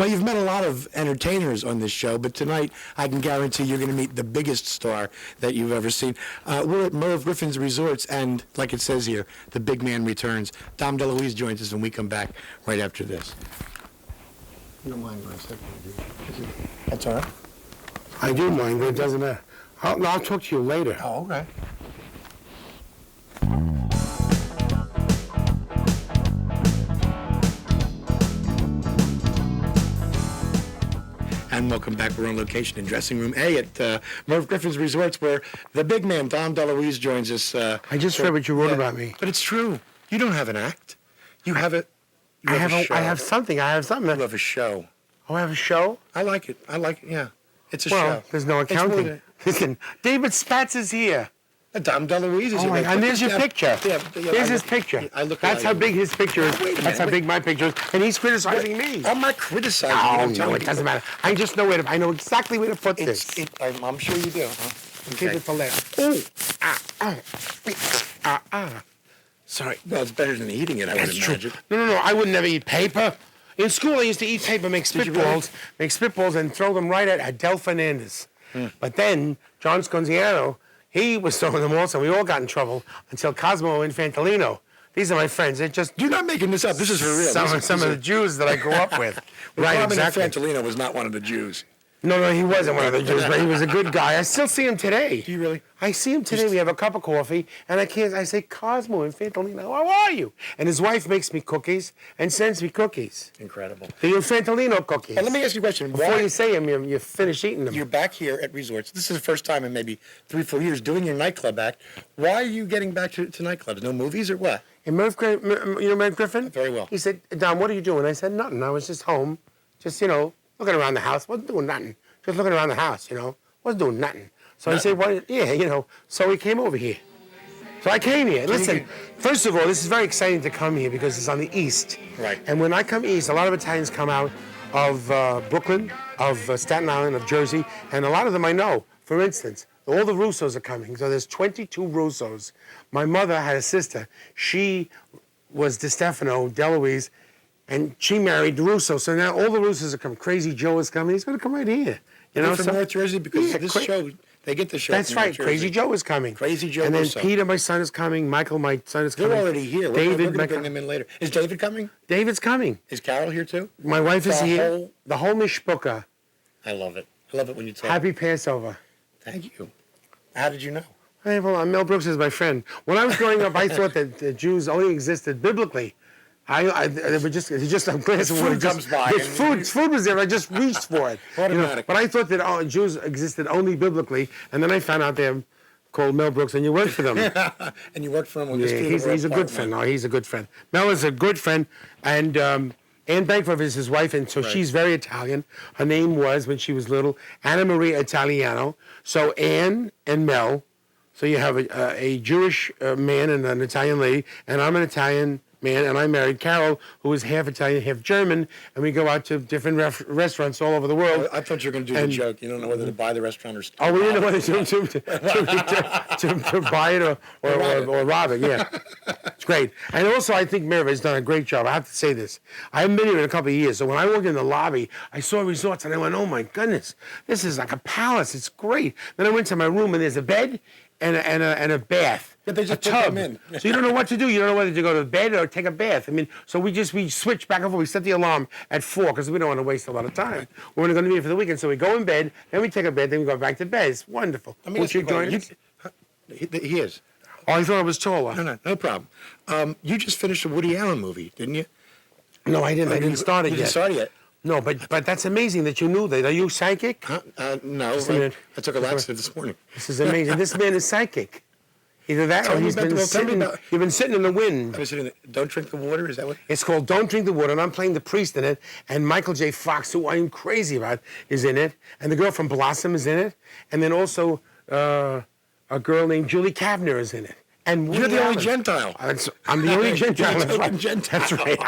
Well, you've met a lot of entertainers on this show, but tonight I can guarantee you're going to meet the biggest star that you've ever seen. We're at Merv Griffin's Resorts, and like it says here, the big man returns. Dom Deluise joins us when we come back right after this. You don't mind what I said, do you? That's all right. I do mind, but it doesn't matter. I'll talk to you later. Oh, okay. And welcome back. We're on location in Dressing Room A at Merv Griffin's Resorts, where the big man, Dom Deluise, joins us. I just read what you wrote about me. But it's true. You don't have an act. You have a show. I have something. You have a show. Oh, I have a show? I like it. Yeah. It's a show. Well, there's no accounting. Listen, David Spatz is here. Dom Deluise is here. And there's your picture. Yeah, there's his picture. That's how big his picture is. That's how big my picture is. And he's criticizing me. I'm not criticizing you. No, it doesn't matter. I just know I know exactly where to put this. I'm sure you do. Keep it to left. Sorry. Well, it's better than eating it, I would imagine. No. I would never eat paper. In school, I used to eat paper, make spitballs, and throw them right at Adele Fernandez. But then, John Sconziano, he was throwing them also. We all got in trouble until Cosmo Infantolino. These are my friends. They're just... You're not making this up. This is for real. Some of the Jews that I grew up with. Right, exactly. Infantolino was not one of the Jews. No, he wasn't one of the Jews, but he was a good guy. I still see him today. Do you really? I see him today. We have a cup of coffee, and I say, Cosmo Infantolino, how are you? And his wife makes me cookies and sends me cookies. Incredible. The Infantolino cookies. And let me ask you a question. Before you say them, you finish eating them. You're back here at Resorts. This is the first time in maybe 3-4 years doing your nightclub act. Why are you getting back to nightclubs? No movies or what? And Merv Griffin? Very well. He said, Dom, what are you doing? I said, nothing. I was just home, just, looking around the house. Wasn't doing nothing. Just looking around the house, Wasn't doing nothing. So I said, well, yeah, so we came over here. So I came here. Listen, first of all, this is very exciting to come here because it's on the east. Right. And when I come east, a lot of Italians come out of Brooklyn, of Staten Island, of Jersey, and a lot of them I know. For instance, all the Russos are coming. So there's 22 Russos. My mother had a sister. She was DeStefano, Deluise, and she married Russo. So now all the Russos are coming. Crazy Joe is coming. He's going to come right here. From North Jersey because this show, they get the show. That's right. Crazy Joe is coming. Crazy Joe. And then Peter, my son, is coming. Michael, my son, is coming. They're already here. David, we're going to bring them in later. Is David coming? David's coming. Is Carol here too? My wife is here. The whole mishpucha. I love it. I love it when you talk. Happy Passover. Thank you. How did you know? Mel Brooks is my friend. When I was growing up, I thought that the Jews only existed biblically. They were just a glass of water. Comes by. Food was there. I just reached for it. Automatic. But I thought that Jews existed only biblically, and then I found out they're called Mel Brooks, and you worked for them. And you worked for him. He's a good friend. No, he's a good friend. Mel is a good friend, and Anne Bancroft is his wife, and so she's very Italian. Her name was, when she was little, Anna Maria Italiano. So Anne and Mel. So you have a Jewish man and an Italian lady, and I'm an Italian man, and I married Carol, who is half Italian, half German, and we go out to different restaurants all over the world. I thought you were going to do the joke. You don't know whether to buy the restaurant or... Oh, we didn't know whether to buy it or rob it, yeah. It's great. And also, I think Merv has done a great job. I have to say this. I haven't been here in a couple of years, so when I walked in the lobby, I saw Resorts, and I went, oh, my goodness, this is like a palace. It's great. Then I went to my room, and there's a bed and a bath. Yeah, they just a put tub. them in. So you don't know what to do. You don't know whether to go to bed or take a bath. So we switch back and forth. We set the alarm at 4 because we don't want to waste a lot of time. We're only going to be here for the weekend, so we go in bed, then we take a bed, then we go back to bed. It's wonderful. Won't you join us? He is. Oh, I thought I was taller. No problem. You just finished a Woody Allen movie, didn't you? No, I didn't. I didn't start it yet. You didn't start it yet? No, but that's amazing that you knew that. Are you psychic? No, I took a laxative this morning. This is amazing. This man is psychic. Either that or you've been sitting in the wind. Don't Drink the Water, is that what? It's called Don't Drink the Water, and I'm playing the priest in it, and Michael J. Fox, who I'm crazy about, is in it, and the girl from Blossom is in it, and then also a girl named Julie Kavner is in it. And you're the only Gentile. I'm the only Gentile. That's right.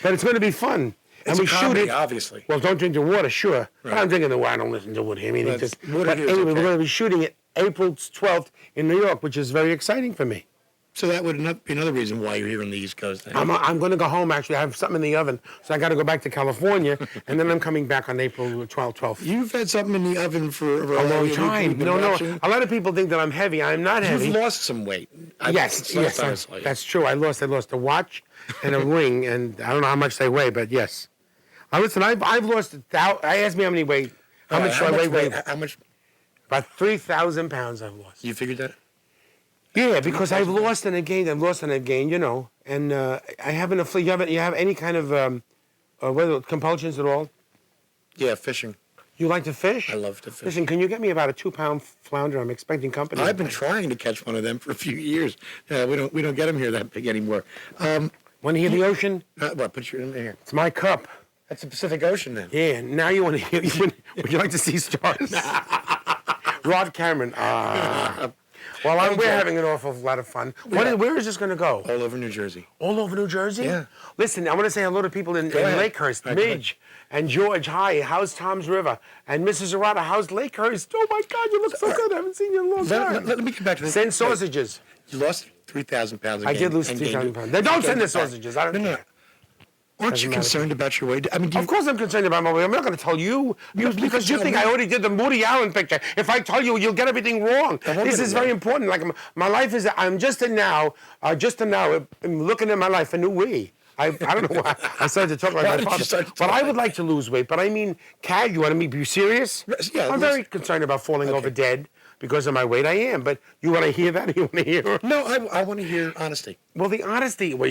But it's going to be fun. It's a comedy, obviously. Well, Don't Drink the Water, sure. Right. But I'm drinking the water. I don't listen to Woody. But anyway, we're going to be shooting it April 12th in New York, which is very exciting for me. So that would be another reason why you're here on the East Coast. Then. I'm going to go home, actually. I have something in the oven, so I got to go back to California, and then I'm coming back on April 12th. You've had something in the oven for A long time. No. A lot of people think that I'm heavy. I'm not heavy. You've lost some weight. Yes, that's true. I lost a watch and a ring, and I don't know how much they weigh, but yes. Listen, I've lost I asked me how many weight. How much do I weigh? How much? About 3,000 pounds I've lost. You figured that? Yeah, because I've lost and gained. You know. And I haven't. You have any kind of compulsions at all? Yeah, fishing. You like to fish? I love to fish. Listen, can you get me about a 2-pound flounder? I'm expecting company. I've been trying to catch one of them for a few years. We don't get them here that big anymore. Want to hear the ocean? What? Put your in here. It's my cup. That's the Pacific Ocean then. Yeah. Now you want to hear? Would you like to see stars? Rod Cameron. Well, we're having an awful lot of fun. Where is this going to go? All over New Jersey. All over New Jersey? Yeah. Listen, I want to say hello to people in Lakehurst, Midge, and George. Hi, how's Tom's River? And Mrs. Arata, how's Lakehurst? Oh, my God, you look so good. I haven't seen you in a long time. Let me get back to this. Send sausages. You lost 3,000 pounds again. I did lose 3,000 pounds. Don't send the sausages. I don't care. Aren't you concerned about your weight? I mean, of course I'm concerned about my weight. I'm not going to tell you because you think I already did the Woody Allen picture. If I tell you, you'll get everything wrong. This is very important. Like my life is, I'm just in now, I'm looking at my life a new way. I don't know why I started to talk like my father. But I would like to lose weight. But I mean, you want me to be serious? Yeah. I'm very concerned about falling over dead because of my weight. I am. But you want to hear that? Or you want to hear? No, I want to hear honesty. Well, the honesty. Well,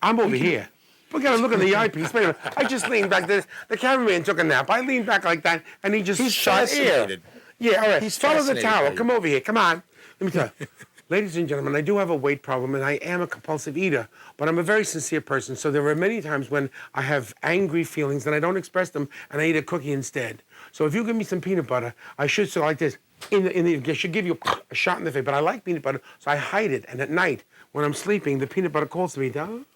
I'm over here. We got to look in the eyepiece. Wait a minute. I just leaned back. The cameraman took a nap. I leaned back like that, and he just shot air. Yeah, all right. Follow the towel. Come over here. Come on. Let me tell you. Ladies and gentlemen, I do have a weight problem, and I am a compulsive eater, but I'm a very sincere person, so there are many times when I have angry feelings, and I don't express them, and I eat a cookie instead. So if you give me some peanut butter, I should say like this. I should give you a shot in the face, but I like peanut butter, so I hide it, and at night, when I'm sleeping, the peanut butter calls to me, Tom.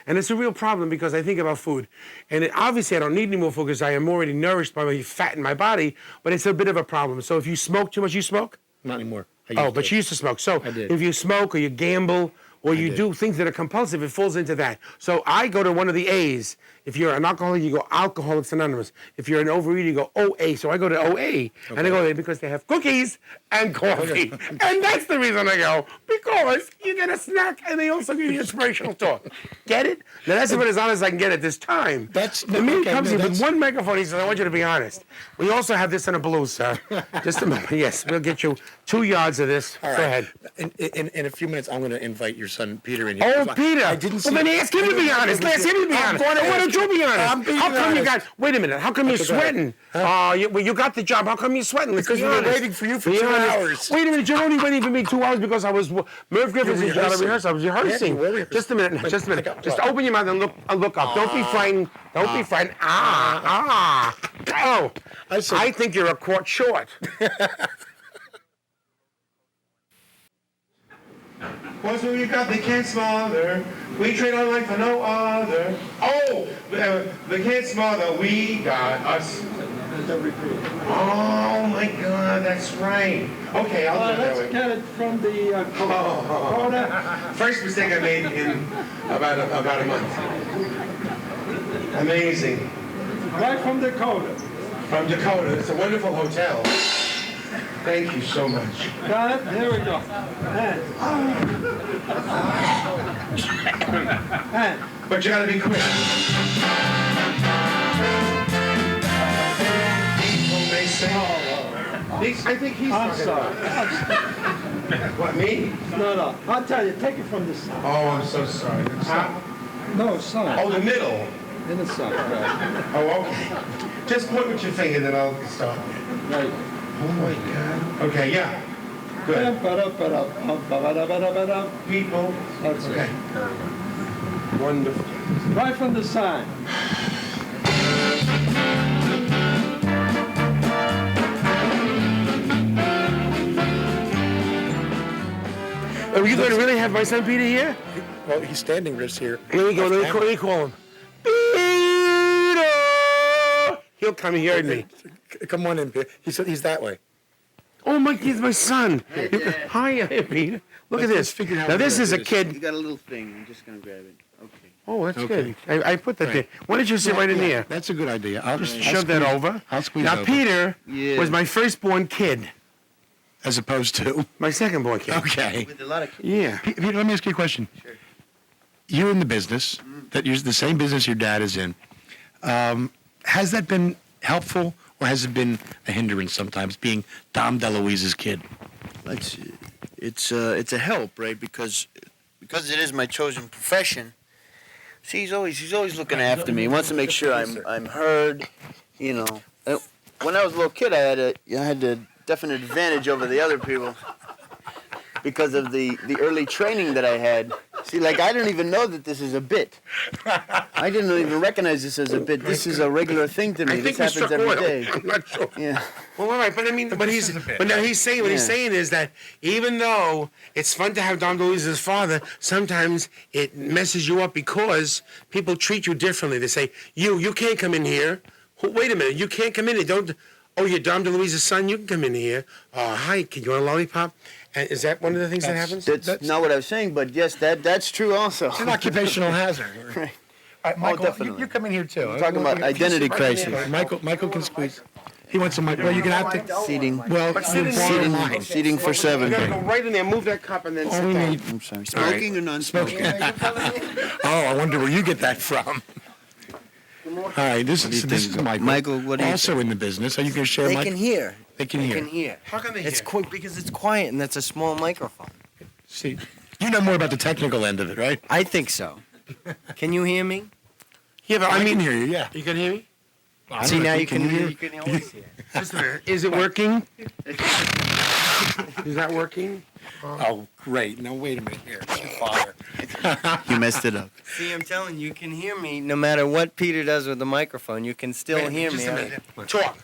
And it's a real problem because I think about food. And obviously I don't need any more food because I am already nourished by the fat in my body, but it's a bit of a problem. So if you smoke too much, you smoke? Not anymore. But you used to smoke. So if you smoke or you gamble or you do things that are compulsive, it falls into that. So I go to one of the A's. If you're an alcoholic, you go Alcoholics Anonymous. If you're an overeater, you go OA. So I go to OA, and I go there because they have cookies and coffee. And that's the reason I go, because you get a snack, and they also give you inspirational talk. Get it? Now, that's about as honest as I can get at this time. The man comes in with one microphone. He says, I want you to be honest. We also have this in a blue, sir. Just a moment. Yes, we'll get you 2 yards of this. All right. Go ahead. In a few minutes, I'm going to invite your son, Peter, in here. Oh, Peter. I didn't see then ask him to be honest. Ask him to be honest. Why don't you be honest? How come you got... Wait a minute. How come you're sweating? You got the job. How come you're sweating? Because we were waiting for you for 2 hours. Wait a minute. You're only waiting for me 2 hours because I was... Merv Griffiths is going to rehearse. I was rehearsing. Yeah, just a minute. Just a minute. Just open your mouth and look up. Don't be frightened. Don't be frightened. Oh. I think you're a quart short. What's what we got? They can't smother. We trade our life for no other. Oh, they can't smother. We got us. Oh my God, that's right. Okay, I'll do it that way. Let's get it from the corner. First mistake I made in about a month. Amazing. Right from Dakota. From Dakota. It's a wonderful hotel. Thank you so much. Got it? Here we go. And. But you gotta be quick. People may say, I think he's I'm sorry. What, me? No. I'll tell you. Take it from the side. Oh, I'm so sorry. No, side. Oh, the middle. In the side, right. Oh, okay. Just point with your finger, then I'll stop. Right. Oh my God. Okay, yeah. Good. People. That's okay. it. Wonderful. Right from the side. Are you going to really have my son Peter here? Well, he's standing just here. Let me go. Let me call him. Peter! He'll come here and me. Come on in, Peter. He's that way. Oh, Mikey is my son. Hi, Peter. Look at this. figure out Now, what this it is a is. kid. You got a little thing. I'm just gonna grab it. Okay. Oh, that's Okay. good. I put that there. Why don't you sit right in here? That's a good idea. I'll just Shove that over. I'll squeeze Now, over. Peter Yeah. was my firstborn kid. As opposed to. My second-born kid. Okay. With a lot of kids. Yeah. Peter, let me ask you a question. Sure. You're in the business, that you're the same business your dad is in. Has that been helpful, or has it been a hindrance sometimes, being Dom Deluise's kid? It's a help, right? Because it is my chosen profession. See, he's always looking after me. He wants to make sure I'm heard. You know, when I was a little kid, I had a definite advantage over the other people because of the early training that I had. See, like, I don't even know that this is a bit. I didn't even recognize this as a bit. This is a regular thing to me. I think This we happens struck every oil. day. I'm not sure. Yeah. Well, all right, but I mean, but now he's saying what he's Yeah. saying is that even though it's fun to have Dom Deluise as father, sometimes it messes you up because people treat you differently. They say, you can't come in here. Wait a minute, you can't come in here. Don't. Oh, you're Dom Deluise's son. You can come in here. Hi, can you want a lollipop? And is that one of the things that happens? That's not what I was saying, but yes, that's true also. It's an occupational hazard. Right. All right, Michael, definitely. you come in here too. We're talking about identity crisis. Michael can squeeze. He wants a mic. Well, you can have to. Seating. Well, sit you in borrow seating. mine. Seating for You seven. gotta go right in there, move that cup, and then All sit we down. need. I'm sorry. Smoking or non-smoking? Oh, I wonder where you get that from. All right, this is Michael. Michael, what do you also in the business. Are you going to share, They Mike? can hear. They can They hear. can hear. How can they It's hear? quick because it's quiet and that's a small microphone. See, you know more about the technical end of it, right? I think so. Can you hear me? Yeah, but I I can mean, hear you. Yeah. you can hear me? I don't See, know now if you can hear. You can always hear. Just a minute. Is it working? Is that working? Oh, great. Now wait a minute here. It's your father. You messed it up. See, I'm telling you, you can hear me no matter what Peter does with the microphone. You can still hear Just me. a minute. Talk.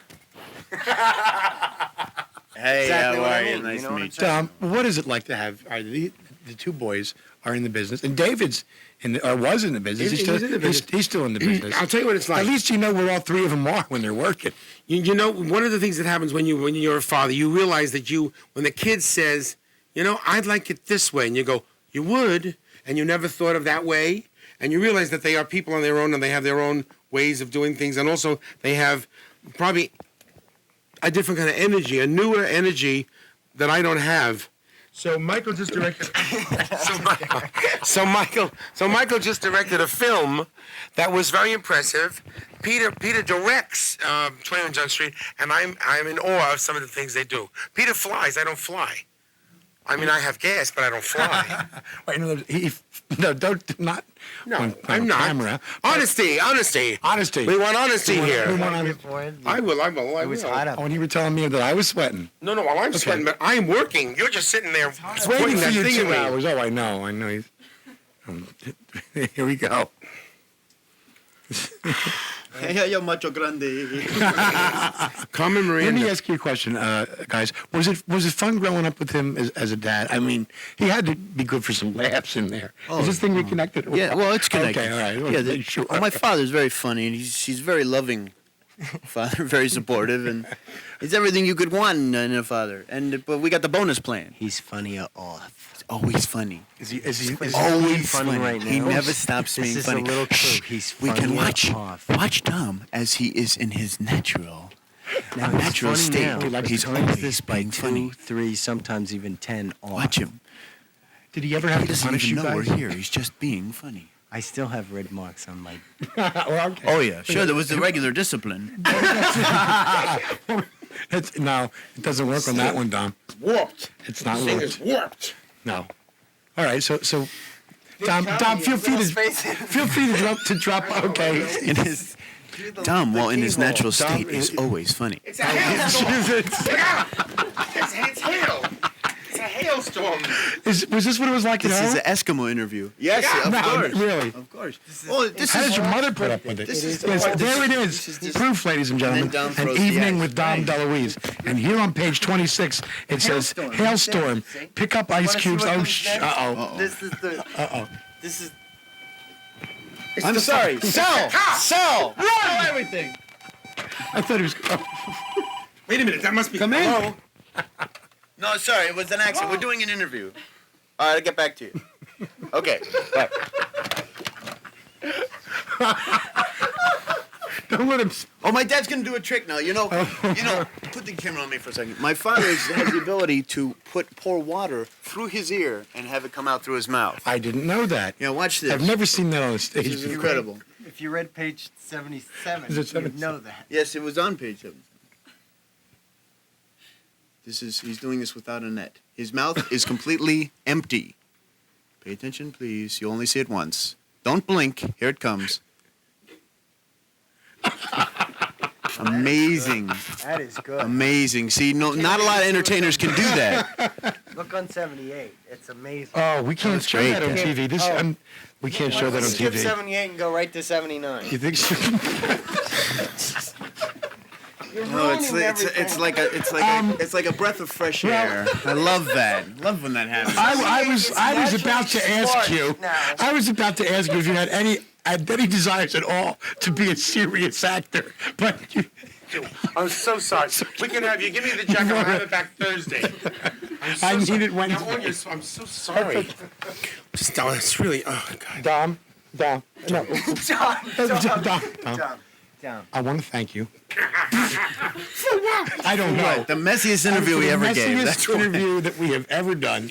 Hey, Exactly how what I are you? mean, Nice you know to what meet I'm you. What is it like to have? The two boys are in the business, and David's was in the business. He's in the business. He's still in the business. I'll tell you what it's like. At least you know where all three of them are when they're working. You know, one of the things that happens when you're a father, you realize that when the kid says, I'd like it this way, and you go, you would, and you never thought of that way, and you realize that they are people on their own, and they have their own ways of doing things, and also they have probably a different kind of energy, a newer energy that I don't have. So Michael just directed. So Michael just directed a film that was very impressive. Peter directs 21 John Street, and I'm in awe of some of the things they do. Peter flies. I don't fly. I mean, I have gas, but I don't fly. Wait, not. No, on I'm not. Camera. Honesty. Honesty. We want honesty here. We want honesty. I will. It was hot up. Oh, and you were telling me that I was sweating. No, well, I'm sweating, but I'm working. You're just sitting there Waiting pointing for that you thing at 2 me. hours. Oh, I know. Here we go. Hey, yo, macho grande. Carmen Let me Miranda. ask you a question, guys. Was it fun growing up with him as a dad? I mean, he had to be good for some laughs in there. Is this thing reconnected? Yeah, well, it's connected. Okay, all right. I wanted Yeah, to make sure. my father's very funny, and he's very loving father, very supportive, and it's everything you could want in a father. But we got the bonus plan. He's funnier off. He's always funny. Is he Always funny right He now? never stops This being is funny. a little clue. Shh, He's we can funnier watch off. Tom as he is in his natural Now, natural he's funny state. now. He's He turns always this by being 2, funny. 3, sometimes even 10 off. Watch him. Did he ever have He to doesn't punish even you know guys? we're here. He's just being funny. I still have red marks on my... Well, okay. Oh yeah, sure. There was the regular discipline. No, it doesn't work on that one, Dom. Warped. It's not This thing warped. is warped. No. All right, so Dom, feel free to drop. Okay. In his Tom, while in his natural state, Tom is is- always funny. It's a hailstorm. It's hail. It's a hailstorm. Was this what it was like This at is home? an Eskimo interview. Yes, Yeah. of course. Really? Of course. Oh, this How is did your mother put up with it? This is Yes, the- there it this is. is- Proof, ladies and gentlemen. Dom An throws the evening ice. with Dom Deluise. And here on page 26, it says, Hailstorm. hailstorm. See? Pick up ice Wanna see cubes. what Oh, comes next? uh-oh. This is the... Uh-oh. This is... I'm sorry. Sell everything. I thought it was... Wait a minute. That must be. Come in. Hello? No, sorry, it was an accident. We're doing an interview. All right, I'll get back to you. Okay, bye. Don't let him. Oh, my dad's gonna do a trick now. Put the camera on me for a second. My father has the ability to pour water through his ear and have it come out through his mouth. I didn't know that. Yeah, watch this. I've never seen that on a stage. This is incredible. If you read page 77, Is it you'd know that. Yes, it was on page 7. He's doing this without a net. His mouth is completely empty. Pay attention, please. You only see it once. Don't blink. Here it comes. Amazing. That is good. Amazing. See, not a lot of entertainers can do that. Look on 78. It's amazing. Oh, we can't show great. that on TV. We can't show that on Skip TV. 78 and go right to 79. You think so? You're No, it's ruining everything. like a breath of fresh air. I love that. Love when that happens. I was about to ask you. now. I was about to ask you if you had any desires at all to be a serious actor, but you, I'm so sorry. We can have you. Give me the jacket. I'll have it back Thursday. I need it Now, Wednesday. I'm so sorry. Just, it's really. Oh God. Dom, no. Down. I want to thank you. I don't know. The messiest interview we ever gave. The That's messiest interview that we have ever done.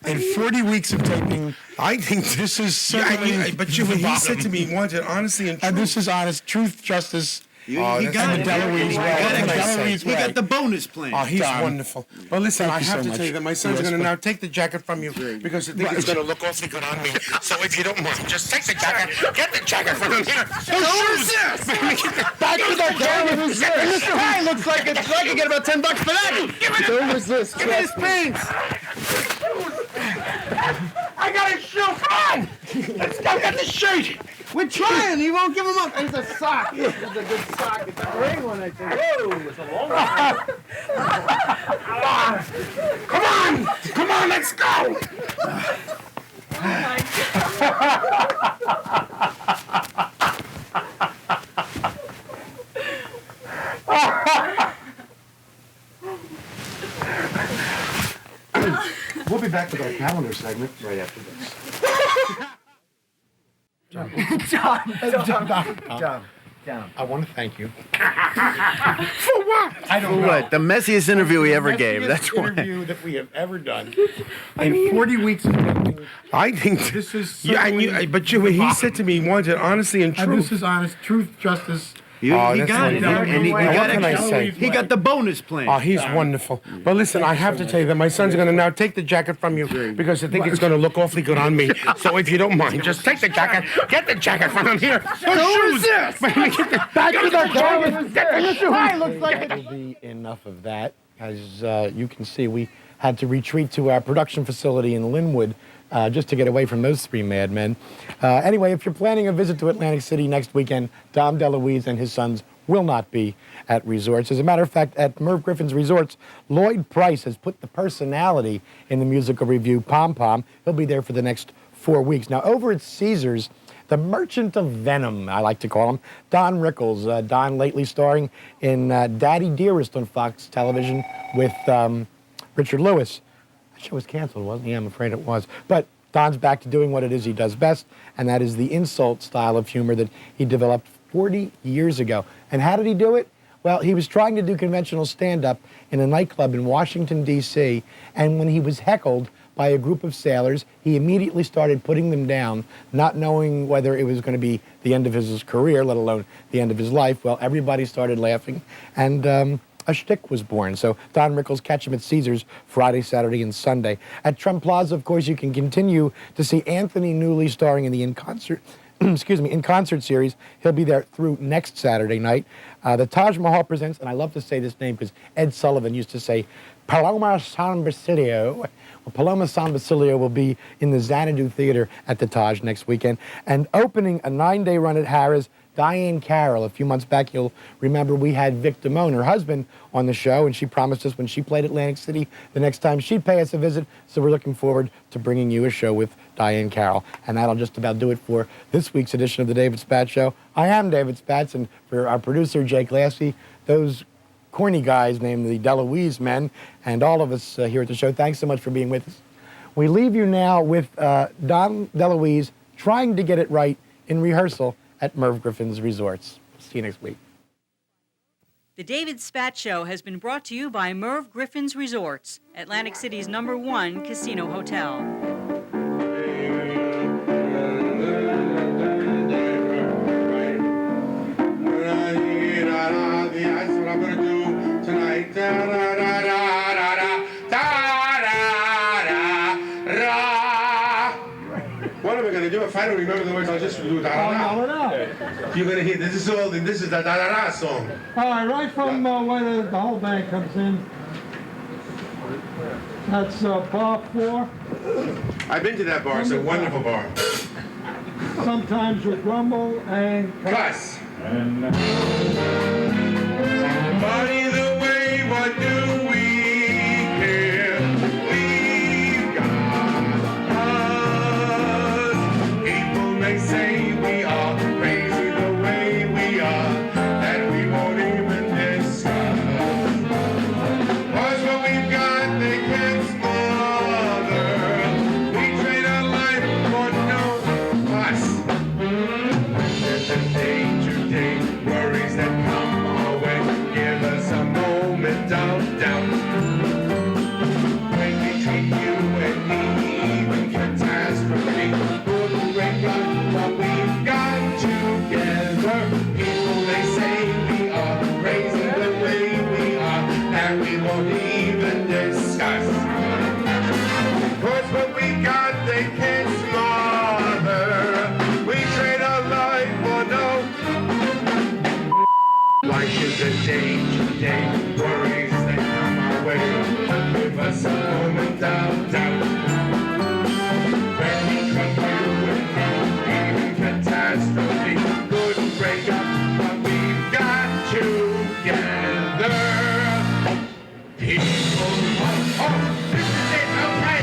In 40 weeks of taping, I think this is certainly but you, the he bottom. said to me, wanted honestly and And truth. this is honest, truth, justice, He and got the it. Deluise way. What can I say? Deluise He got the bonus plan. Oh, he's Dom. wonderful. Well, listen, Thank I you have so to much. tell you that my son's Yes, going to but- now take the jacket from you because I think it's going to look awfully good on me. So if you don't mind, just take the jacket. Get the jacket from him here. Back to the camera. Hey, looks like I can get about $10 for that. Don't resist. Give me his pants. I got a shoe. Come on. Let's go get the shirt. We're trying. He won't give him up. It's a sock. This is a good sock. It's a great one, I think. Whoa, it's a long one. Come on, let's go. We'll be back with our calendar segment right after this. Down. I want to thank you. For what? I don't know. What? The messiest interview we ever The gave. messiest That's why. interview that we have ever done. In 40 weeks of taping, I think this is Yeah, I knew, but you, he said to me, wanted honestly and and this truth. is honest, truth, justice. He Oh, got that's it. wonderful. And he What can I got say? it. He got the bonus plan. Oh, he's wonderful. But listen, I have to tell you that my son's going to now take the jacket from you because I think it's going to look awfully good on me. So if you don't mind, just take the jacket. Get the jacket from him here. Who is this? Back to the camera. Get the shoes. That will be enough of that. As you can see, we had to retreat to our production facility in Linwood just to get away from those three madmen. Anyway, if you're planning a visit to Atlantic City next weekend, Dom Deluise and his sons will not be at resorts. As a matter of fact, at Merv Griffin's Resorts, Lloyd Price has put the personality in the musical review Pom Pom. He'll be there for the next 4 weeks. Now, over at Caesars, the Merchant of Venom, I like to call him, Don Rickles. Don lately starring in Daddy Dearest on Fox Television with Richard Lewis. That show was canceled, wasn't it? Yeah, I'm afraid it was. But Don's back to doing what it is he does best, and that is the insult style of humor that he developed 40 years ago. And how did he do it? Well, he was trying to do conventional stand-up in a nightclub in Washington, D.C., and when he was heckled by a group of sailors, he immediately started putting them down, not knowing whether it was going to be the end of his career, let alone the end of his life. Well, everybody started laughing, and a shtick was born. So Don Rickles, catch him at Caesars Friday, Saturday, and Sunday. At Trump Plaza, of course, you can continue to see Anthony Newley starring in the In Concert series. He'll be there through next Saturday night. The Taj Mahal presents, and I love to say this name because Ed Sullivan used to say, Paloma San Basilio. Well, Paloma San Basilio will be in the Xanadu Theater at the Taj next weekend. And opening a 9-day run at Harrah's, Diane Carroll. A few months back, you'll remember we had Vic Damone, her husband, on the show, and she promised us when she played Atlantic City the next time she'd pay us a visit. So we're looking forward to bringing you a show with Diane Carroll. And that'll just about do it for this week's edition of the David Spatz Show. I am David Spatz, and for our producer, Jake Lassie, those corny guys named the Deluise men, and all of us here at the show. Thanks so much for being with us. We leave you now with Dom Deluise trying to get it right in rehearsal at Merv Griffin's Resorts. See you next week. The David Spatz Show has been brought to you by Merv Griffin's Resorts, Atlantic City's #1 casino hotel. That's what I'm gonna do tonight. What am I gonna do if I don't remember the words? I'll just do da da da. You're gonna hear this is all. This is the da da da song. All right, right from where the whole band comes in. That's bar 4. I've been to that bar. It's a wonderful bar. Sometimes we grumble and Cuss. By the way, what do we care? We've got us. People may say we are crazy the way we are, that we won't even discuss. 'Cause what we've got, they can't smother. We trade our life for no us. There's a day-to-day worries that come our way. Give us a moment of doubt. When between you and me, even catastrophe could break up what we've got together. People, they say we are crazy the way we are, and we won't even discuss. 'Cause what we got, they can't smother. We trade our life for no. Life is a day-to-day worries that come our way. Give us a moment of doubt. When between you and me, even catastrophe couldn't break up what we've got together. People, this is it, okay.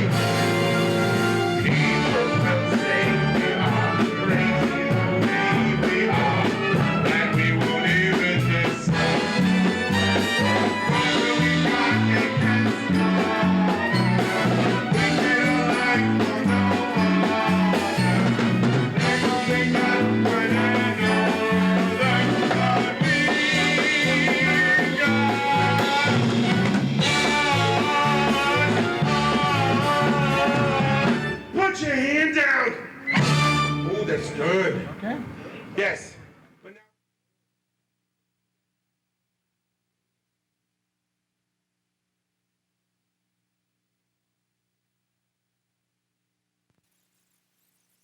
People will say we are crazy the way we are, that we won't even discuss. What will we got they can smother? We feel like for no other. They gon' think that we're another, but we got us. Put your hand down. Oh, that's good. okay. Yes.